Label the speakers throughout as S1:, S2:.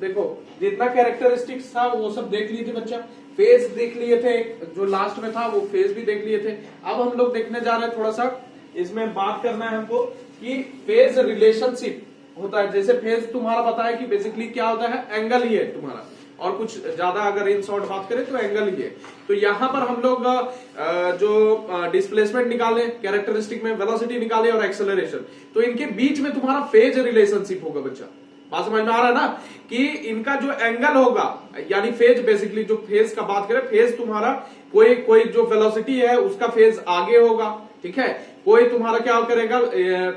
S1: देखो जितना कैरेक्टरिस्टिक्स था वो सब देख लिए थे बच्चा, फेज देख लिए थे, जो लास्ट में था वो फेज भी देख लिए थे। अब हम लोग देखने जा रहे हैं थोड़ा सा, इसमें बात करना है हमको कि फेज रिलेशनशिप होता है। जैसे फेज तुम्हारा पता है कि बेसिकली क्या होता है, एंगल ही है तुम्हारा, और कुछ ज्यादा अगर इन शॉर्ट बात करें तो एंगल ही है। तो यहां पर हम लोग जो डिस्प्लेसमेंट निकाले, कैरेक्टरिस्टिक में वेलोसिटी निकाले और एक्सेलरेशन, तो इनके बीच में तुम्हारा फेज रिलेशनशिप होगा बच्चा। बात समझ में आ रहा है ना, कि इनका जो एंगल होगा, यानी फेज, बेसिकली जो फेज का बात करें, फेज तुम्हारा कोई जो वेलोसिटी है उसका फेज आगे होगा, ठीक है, कोई तुम्हारा क्या करेगा,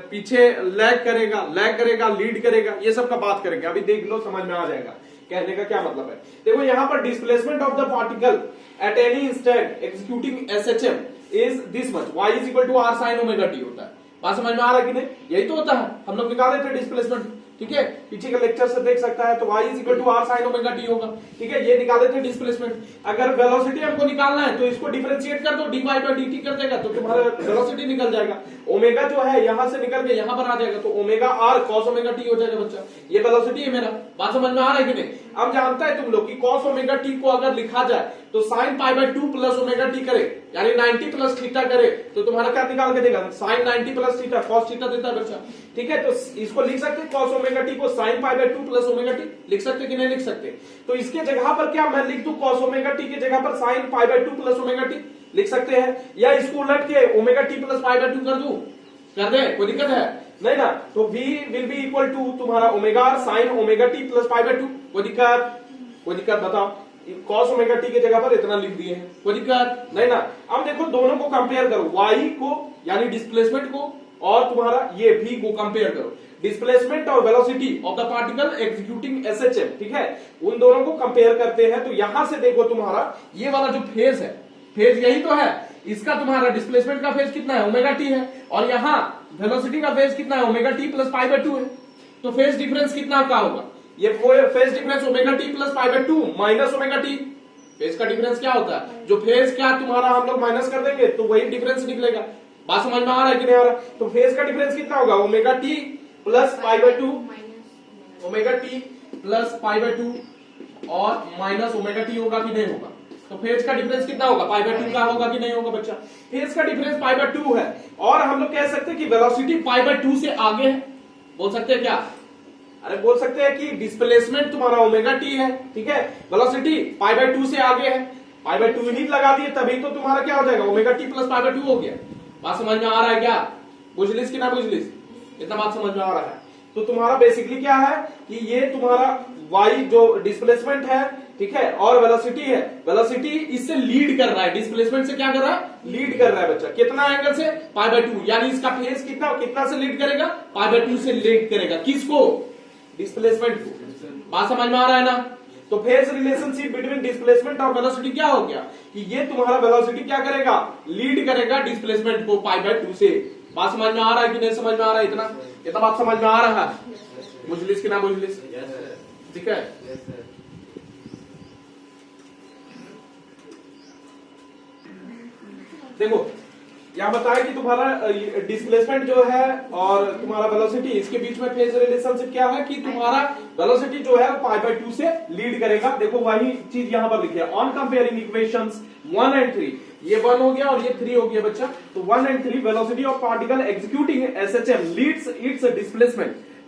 S1: पीछे लैग करेगा, लीड करेगा, ये सब का बात करेंगे। अभी देख लो, समझ में आ जाएगा कहने का क्या मतलब है। देखो यहां पर displacement of the particle at any instant executing SHM is this much, y is equal to r sine omega t होता है। बात समझ में आ रहा है कि नहीं, यही तो होता है, हम लोग निकाल रहे थे डिस्प्लेसमेंट, ठीक है, पीछे के लेक्चर से देख सकता है। तो y is equal to r sine omega t होगा, ठीक है, ये निकाले थे डिस्प्लेसमेंट। अगर वेलोसिटी हमको निकालना है तो इसको डिफरेंशिएट कर दो, dy बाय dt कर देगा तो तुम्हारा वेलोसिटी निकल जाएगा। ओमेगा जो है यहां से निकल के यहां पर आ जाएगा, तो omega r cos omega t हो जाएगा बच्चा, ये वेलोसिटी है मेरा। बात समझ में आ रहा है कि नहीं। अब जानता है तुम लोग कि कॉस ओमेगा टी को अगर लिखा जाए तो sine pi by 2 plus omega T करे, यानी 90 प्लस थीटा करे, तो तुम्हारा क्या निकाल के देगा, sine 90 plus theta, cos theta देता है बच्चा, ठीक है। तो इसको लिख सकते हैं कॉस ओमेगा टी को sine pi by 2 plus omega T, लिख सकते कि नहीं लिख सकते। तो इसके जगह पर क्या मैं लिख दूं, कॉस ओमेगा टी की जगह पर sine pi by 2 plus omega T लिख सकते हैं, या इसको उलट के omega t plus pi by 2 कर दूं, कर दे, कोई दिक्कत है नहीं ना। तो v will be equal to तुम्हारा omega sine omega t plus pi by 2, कोई दिक्कत बताओ, कॉस ओमेगा टी की जगह पर इतना लिख दिए हैं, कोई दिक्कत नहीं ना। अब देखो दोनों को कंपेयर करो, y को यानी डिस्प्लेसमेंट को और तुम्हारा ये v को कंपेयर करो, डिस्प्लेसमेंट और velocity of the particle executing SHM, ठीक है, उन दोनों को कंपेयर करते हैं। तो यहां से देखो तुम्हारा ये वाला जो फेज है, फेज यही तो है, इसका तुम्हारा डिस्प्लेसमेंट का फेज कितना है, ओमेगा टी है, और यहां वेलोसिटी का फेज कितना है, omega t plus pi by 2 है। तो फेज डिफरेंस कितना का होगा, ये phase difference omega t plus pi by 2 minus omega T. Phase का डिफरेंस क्या होता है, जो फेज क्या तुम्हारा हम लोग माइनस कर देंगे तो वही डिफरेंस निकलेगा। बात समझ में आ रहा है कि नहीं आ रहा। तो फेज का डिफरेंस कितना होगा, omega t plus pi by 2, omega t plus pi by 2 और माइनस ओमेगा टी होगा कि नहीं होगा। तो फेज का डिफरेंस कितना होगा, पाई बाय 2 का होगा कि नहीं होगा बच्चा। फेज का डिफरेंस पाई बाय 2 है, और हम लोग कह सकते हैं कि वेलोसिटी पाई बाय 2 से आगे है, बोल सकते हैं क्या, अरे बोल सकते हैं कि डिस्प्लेसमेंट तुम्हारा ओमेगा टी है, ठीक है, वेलोसिटी पाई बाय 2 से आगे है, पाई बाय 2 ही लगा दिए तभी तो तुम्हारा क्या हो जाएगा, omega t plus pi by 2 हो गया। बात समझ में आ रहा है क्या, बुझलिस कि ना बुझलिस, इतना बात समझ में आ रहा है। तो तुम्हारा बेसिकली क्या है कि ये तुम्हारा y जो डिस्प्लेसमेंट है, ठीक है, और वेलोसिटी है, वेलोसिटी इससे लीड कर रहा है, डिस्प्लेसमेंट से क्या कर रहा है, लीड कर रहा है बच्चा, कितना एंगल से, पाई बाय 2, यानी इसका फेज कितना से लीड करेगा, पाई बाय 2 से लीड करेगा, किसको, डिस्प्लेसमेंट को। बात समझ में आ रहा है ना। तो फेज रिलेशनशिप बिटवीन डिस्प्लेसमेंट और वेलोसिटी क्या हो गया कि ये तुम्हारा वेलोसिटी क्या करेगा, लीड करेगा डिस्प्लेसमेंट को पाई बाय 2 से। बात समझ में आ रहा है कि नहीं समझ में आ रहा है, इतना बात समझ में आ रहा है, बुझलिस कि ना बुझलिस, ठीक है। देखो यहां बताया कि तुम्हारा डिस्प्लेसमेंट जो है और तुम्हारा वेलोसिटी, इसके बीच में फेज रिलेशनशिप क्या है कि तुम्हारा वेलोसिटी जो है पाई बाय 2 से लीड करेगा। देखो वही चीज यहां पर लिखी है, ऑन कंपेयरिंग इक्वेशंस 1 एंड 3, ये 1 हो गया और ये 3 हो गया बच्चा। तो 1 and 3 velocity of particle executing SHM leads its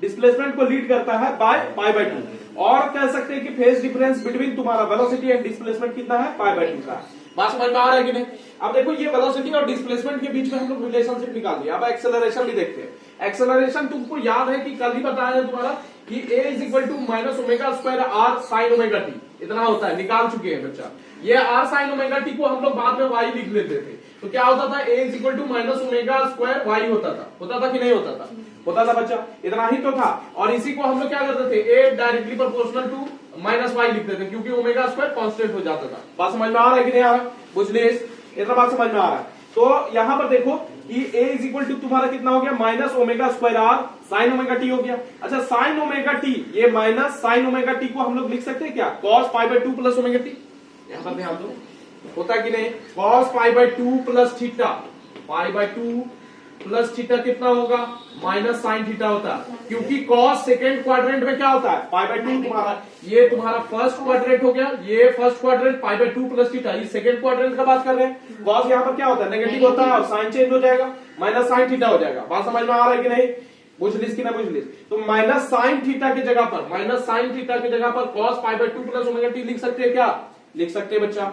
S1: displacement को लीड करता है बाय पाई बाय 2, और कह सकते हैं कि फेज डिफरेंस बिटवीन तुम्हारा वेलोसिटी एंड डिस्प्लेसमेंट कितना है, पाई बाय 2 का। बात समझ में आ रहा है कि नहीं। अब देखो ये वेलोसिटी और डिस्प्लेसमेंट के बीच में हम लोग रिलेशनशिप निकाल दिया। अब एक्सेलरेशन भी देखते हैं। एक्सेलरेशन तुमको याद है कि कल ही बताया है तुम्हारा कि a is equal to minus omega square r sine omega t, इतना होता है, निकाल चुके हैं बच्चा। ये आर साइन ओमेगा टी को हम लोग बाद में y लिख लेते थे, तो क्या होता था, a is equal to minus omega square y होता था कि नहीं होता था, होता था बच्चा, इतना ही तो था। और इसी को हम लोग क्या करते थे, a directly proportional to minus y लिखते थे, क्योंकि ओमेगा स्क्वायर कांस्टेंट हो जाता था। बात समझ में आ रहा है कि नहीं आ रहा, बुझलिस, इतना बात समझ में आ रहा है। तो यहां पर देखो कि a इज इक्वल टू तुम्हारा कितना हो गया, minus omega square r sine omega t हो गया। अच्छा साइन ओमेगा टी, ये माइनस साइन ओमेगा टी को हम लोग लिख सकते हैं क्या, cos pi by 2 plus omega t, यहां पर ध्यान दो, होता कि नहीं, cos pi by 2 plus theta, pi by 2 plus theta कितना होगा, माइनस साइन थीटा होता है, क्योंकि कॉस सेकेंड क्वाड्रेंट में क्या होता है, पाई बाय 2 तुम्हारा, ये तुम्हारा फर्स्ट क्वाड्रेंट हो गया, ये first quadrant pi by 2 plus theta, ये सेकेंड क्वाड्रेंट का बात कर रहे हैं। कॉस यहाँ पर क्या होता है, नेगेटिव होता है और साइन चेंज हो जाएगा, माइनस साइन थीटा हो जाएगा। बात समझ में आ रहा है कि नहीं, पूछ लीस कि ना पूछ लीस। तो माइनस साइन थीटा की जगह पर, माइनस साइन थीटा की जगह पर cos pi by 2 plus omega T लिख सकते हैं, क्या लिख सकते हैं बच्चा,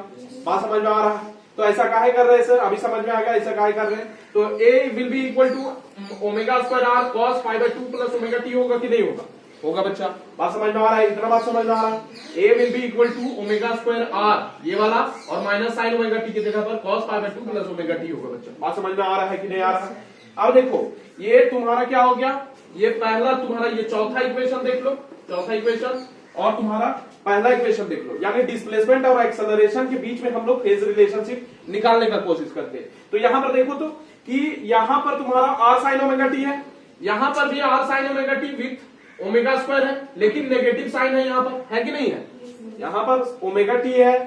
S1: बात समझ में आ रहा है। तो ऐसा काहे कर रहे हैं सर, अभी समझ में आ गया ऐसा काहे कर रहे हैं। तो A will be equal to omega square R cos pi by 2 plus omega t होगा कि नहीं होगा, होगा बच्चा, बात समझ में आ रहा है, इतना बात समझ में आ रहा है। A will be equal to omega square R ये वाला, और माइनस साइन ओमेगा टी की जगह पर cos pi by 2 plus omega t होगा बच्चा, बात समझ में आ रहा है कि नहीं आ रहा है। अब देखो ये तुम्हारा क्या हो गया, ये पहला तुम्हारा, ये चौथा इक्वेशन देख लो, चौथा इक्वेशन, और तुम्हारा पहला इक्वेशन देख लो, यानी डिस्प्लेसमेंट और एक्सेलरेशन के बीच में हम लोग फेज रिलेशनशिप निकालने का कोशिश करते हैं। तो यहां पर देखो तो कि यहां पर तुम्हारा आर साइन ओमेगा टी है, यहां पर भी r sine omega t with omega square है, लेकिन नेगेटिव साइन है, यहां पर है कि नहीं है, यहां पर ओमेगा टी है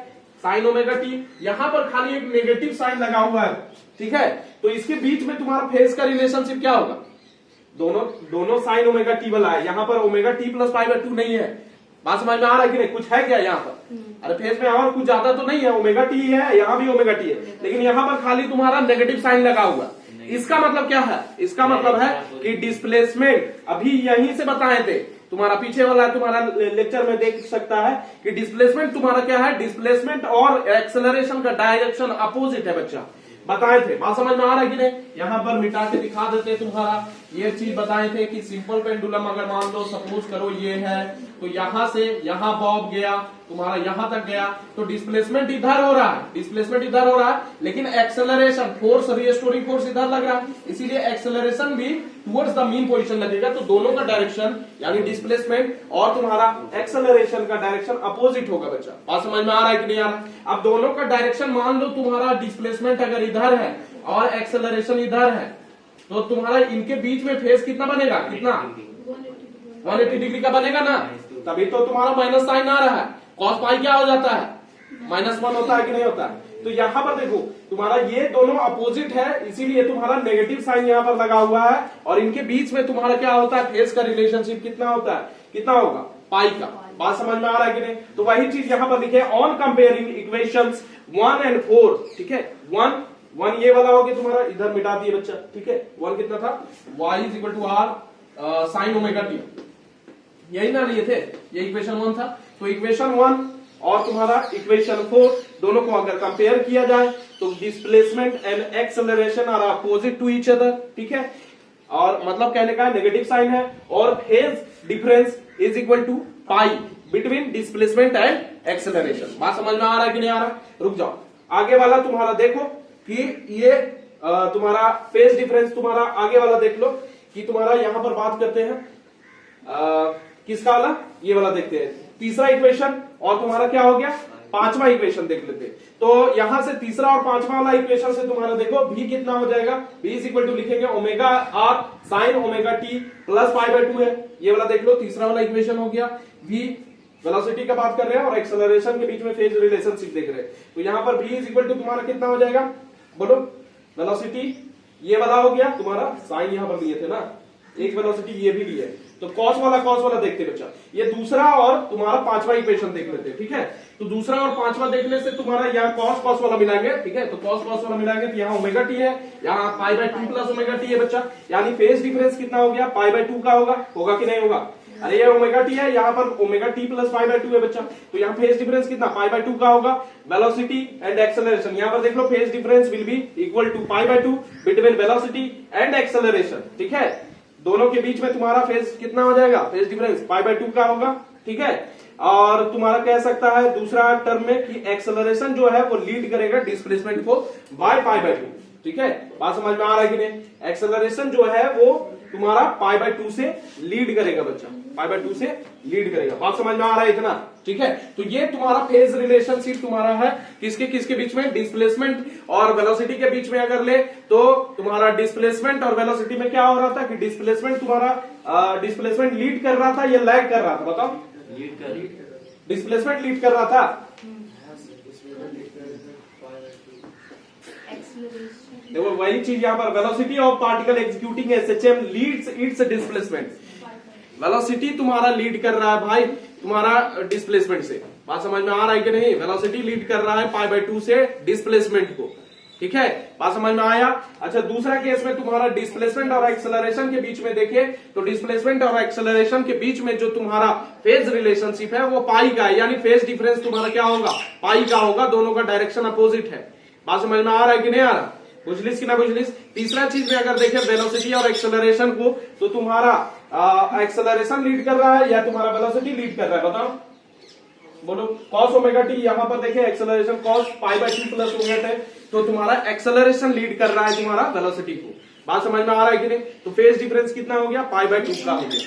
S1: साइन ओमेगा टी, यहां पर खाली एक नेगेटिव साइन लगा हुआ है, ठीक है। तो इसके बीच में तुम्हारा फेज का रिलेशनशिप क्या होगा, दोनों साइन ओमेगा टी वाला है, यहां पर omega t plus pi by 2 नहीं है, बात समझ में आ रहा है कि नहीं, कुछ है क्या यहाँ पर, अरे फेज में और कुछ ज्यादा तो नहीं है, ओमेगा टी है, यहाँ भी ओमेगा टी है, लेकिन यहाँ पर खाली तुम्हारा नेगेटिव साइन लगा हुआ। इसका मतलब क्या है, इसका मतलब है कि डिस्प्लेसमेंट अभी यहीं से बताए थे, तुम्हारा पीछे वाला तुम्हारा लेक्चर में देख सकता है कि डिस्प्लेसमेंट तुम्हारा क्या है, डिस्प्लेसमेंट और एक्सेलरेशन का डायरेक्शन अपोजिट है बच्चा, बताए थे, बात समझ में आ रहा है कि नहीं। यहां पर मिटा के दिखा देते तुम्हारा, ये चीज बताए थे कि सिंपल पेंडुलम अगर मान लो सपोज करो ये है, तो यहां से यहां बॉब गया तुम्हारा यहां तक गया, तो डिस्प्लेसमेंट इधर हो रहा है, डिस्प्लेसमेंट इधर हो रहा है, लेकिन एक्सेलरेशन फोर्स, रिस्टोरिंग फोर्स इधर लग रहा है, इसीलिए एक्सेलरेशन भी टुवर्ड्स द मीन पोजीशन लगेगा। तो दोनों का डायरेक्शन यानी डिस्प्लेसमेंट और तुम्हारा एक्सेलरेशन का डायरेक्शन अपोजिट होगा बच्चा, बात समझ में आ रहा है कि नहीं आ रहा। अब दोनों का डायरेक्शन मान लो तुम्हारा डिस्प्लेसमेंट अगर इधर है और एक्सेलरेशन इधर है, तो तुम्हारा इनके बीच में फेज कितना बनेगा, कितना 180 डिग्री का बनेगा ना, तभी तो तुम्हारा माइनस साइन आ रहा है, कॉस पाई क्या हो जाता है, -1 होता है कि नहीं होता है। तो यहां पर देखो तुम्हारा ये दोनों अपोजिट है, इसीलिए तुम्हारा नेगेटिव साइन यहां पर लगा हुआ है, और इनके बीच में तुम्हारा क्या होता है, फेज का रिलेशनशिप कितना होता है, कितना होगा, पाई का, बात समझ में आ रहा है कि नहीं। तो वही चीज यहां पर लिखे ऑन कंपेयरिंग इक्वेशंस 1 and 4, ठीक है, 1 ये वाला हो गया तुम्हारा, इधर मिटा दिए बच्चा, ठीक है, 1 कितना था, y is equal to r sine omega t, यही ना लिए थे, ये इक्वेशन 1 था। तो इक्वेशन 1 और तुम्हारा इक्वेशन 4 दोनों को अगर कंपेयर किया जाए तो displacement and acceleration are opposite to each other, ठीक है, और मतलब कहने का नेगेटिव साइन है, और phase difference is equal to pi between displacement and acceleration, बात समझ में आ रहा है कि नहीं आ रहा। रुक जाओ, आगे वाला तुम्हारा देखो कि ये तुम्हारा फेज डिफरेंस तुम्हारा आगे वाला देख लो कि तुम्हारा यहां पर बात करते हैं किसका वाला, ये वाला देखते हैं, तीसरा इक्वेशन और तुम्हारा क्या हो गया, पांचवा इक्वेशन देख लेते हैं। तो यहां से तीसरा और पांचवा वाला इक्वेशन से तुम्हारा देखो v कितना हो जाएगा, v इज इक्वल टू लिखेंगे omega r sine omega t plus pi by 2 है, ये वाला देख लो, तीसरा वाला इक्वेशन हो गया। v वेलोसिटी का बात कर रहे हैं और एक्सेलरेशन के बीच में फेज रिलेशनशिप देख रहे हैं, तो यहां पर v इज इक्वल टू तुम्हारा कितना हो जाएगा, बोलो, वेलोसिटी ये वाला हो गया तुम्हारा, साइन यहां पर लिए थे ना, एक वेलोसिटी ये भी लिए, तो कॉस वाला देखते बच्चा, ये दूसरा और तुम्हारा पांचवा इक्वेशन देख लेते हैं, ठीक है। तो दूसरा और पांचवा देखने से तुम्हारा यहाँ कॉस वाला मिलाएंगे, ठीक है, तो कॉस वाला मिलाएंगे तो यहाँ ओमेगा टी है, यहाँ पाई बाय 2 प्लस ओमेगा टी है बच्चा, यानी फेज डिफरेंस कितना हो गया, पाई बाय 2 का होगा कि नहीं होगा, अरे ये ओमेगा टी है, यहाँ पर omega t plus pi by 2 है बच्चा, तो यहाँ फेज डिफरेंस कितना, पाई बाय 2 का होगा। वेलोसिटी एंड एक्सेलरेशन, यहाँ पर देख लो phase difference will be equal to pi by 2 between velocity and acceleration, ठीक है, दोनों के बीच में तुम्हारा फेज कितना हो जाएगा, फेज डिफरेंस पाई बाय 2 का होगा, ठीक है। और तुम्हारा कह सकता है दूसरा टर्म में कि एक्सेलरेशन जो है वो लीड करेगा डिस्प्लेसमेंट को बाय पाई बाय 2, ठीक है, बात समझ में आ रहा है कि नहीं। एक्सेलरेशन जो है वो तुम्हारा पाई बाय 2 से लीड करेगा बच्चा, पाई बाय 2 से लीड करेगा, बात समझ में आ रहा है इतना, ठीक है। तो ये तुम्हारा फेज रिलेशनशिप तुम्हारा है किसके किसके बीच में, डिस्प्लेसमेंट और वेलोसिटी के बीच में अगर ले तो तुम्हारा डिस्प्लेसमेंट और वेलोसिटी में क्या हो रहा था कि डिस्प्लेसमेंट तुम्हारा डिस्प्लेसमेंट लीड कर रहा था या लैग कर रहा था, बताओ, डिस्प्लेसमेंट लीड कर रहा था, देखो वही चीज यहाँ पर, velocity of particle executing SHM leads its displacement. Velocity तुम्हारा लीड कर रहा है भाई तुम्हारा डिस्प्लेसमेंट से। बात समझ में आ रहा है कि नहीं? वेलोसिटी लीड कर रहा है π/2 से डिस्प्लेसमेंट को। ठीक है, बात समझ में आया? अच्छा, दूसरा केस में तुम्हारा डिस्प्लेसमेंट और एक्सेलरेशन के बीच में देखिए तो डिस्प्लेसमेंट और एक्सेलरेशन के बीच में जो तुम्हारा फेज रिलेशनशिप है वो पाई का है, यानी फेज डिफरेंस तुम्हारा क्या होगा? पाई का होगा। दोनों का डायरेक्शन अपोजिट है। बात समझ में आ रहा है कि नहीं आ रहा? बुझलिस कि ना बुझलिस? तीसरा चीज में अगर देखें वेलोसिटी और एक्सेलरेशन को, तो तुम्हारा एक्सेलरेशन लीड कर रहा है या तुम्हारा वेलोसिटी लीड कर रहा है? बताओ, बोलो। कॉस ओमेगा टी, यहां पर देखें एक्सेलरेशन कॉस π/2 प्लस ओमेगा है, तो तुम्हारा एक्सेलरेशन लीड कर रहा है तुम्हारा वेलोसिटी को। बात समझ में आ रहा है कि नहीं? तो फेज डिफरेंस कितना हो गया? π/2 का हो गया।